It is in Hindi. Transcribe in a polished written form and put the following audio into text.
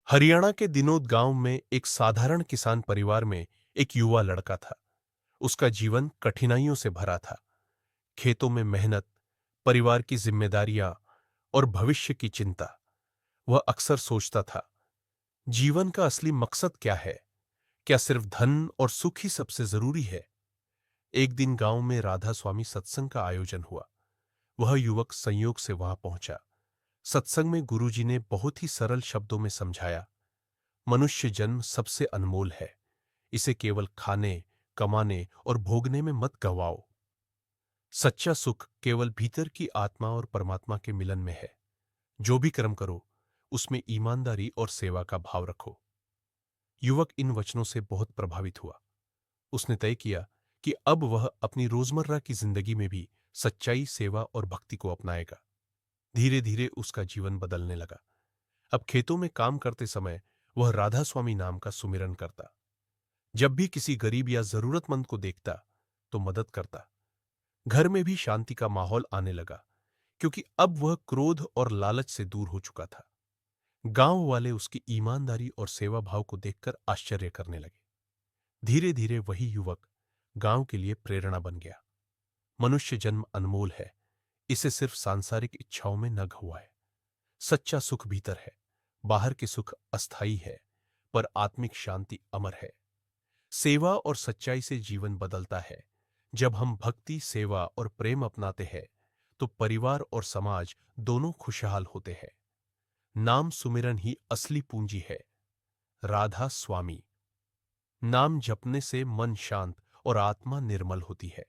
हरियाणा के दिनोद गांव में एक साधारण किसान परिवार में एक युवा लड़का था। उसका जीवन कठिनाइयों से भरा था। खेतों में मेहनत, परिवार की जिम्मेदारियां और भविष्य की चिंता। वह अक्सर सोचता था, जीवन का असली मकसद क्या है? क्या सिर्फ धन और सुख ही सबसे जरूरी है? एक दिन गांव में राधा स्वामी सत्संग का आयोजन हुआ। वह युवक संयोग से वहां पहुंचा। सत्संग में गुरुजी ने बहुत ही सरल शब्दों में समझाया, मनुष्य जन्म सबसे अनमोल है। इसे केवल खाने, कमाने और भोगने में मत गंवाओ। सच्चा सुख केवल भीतर की आत्मा और परमात्मा के मिलन में है। जो भी कर्म करो, उसमें ईमानदारी और सेवा का भाव रखो। युवक इन वचनों से बहुत प्रभावित हुआ। उसने तय किया कि अब वह अपनी रोजमर्रा की जिंदगी में भी सच्चाई, सेवा और भक्ति को अपनाएगा। धीरे धीरे उसका जीवन बदलने लगा। अब खेतों में काम करते समय वह राधा स्वामी नाम का सुमिरन करता। जब भी किसी गरीब या जरूरतमंद को देखता तो मदद करता। घर में भी शांति का माहौल आने लगा, क्योंकि अब वह क्रोध और लालच से दूर हो चुका था। गांव वाले उसकी ईमानदारी और सेवा भाव को देखकर आश्चर्य करने लगे। धीरे धीरे वही युवक गांव के लिए प्रेरणा बन गया। मनुष्य जन्म अनमोल है, इसे सिर्फ सांसारिक इच्छाओं में न घुआए। सच्चा सुख भीतर है, बाहर के सुख अस्थायी है, पर आत्मिक शांति अमर है। सेवा और सच्चाई से जीवन बदलता है। जब हम भक्ति, सेवा और प्रेम अपनाते हैं, तो परिवार और समाज दोनों खुशहाल होते हैं। नाम सुमिरन ही असली पूंजी है। राधा स्वामी नाम जपने से मन शांत और आत्मा निर्मल होती है।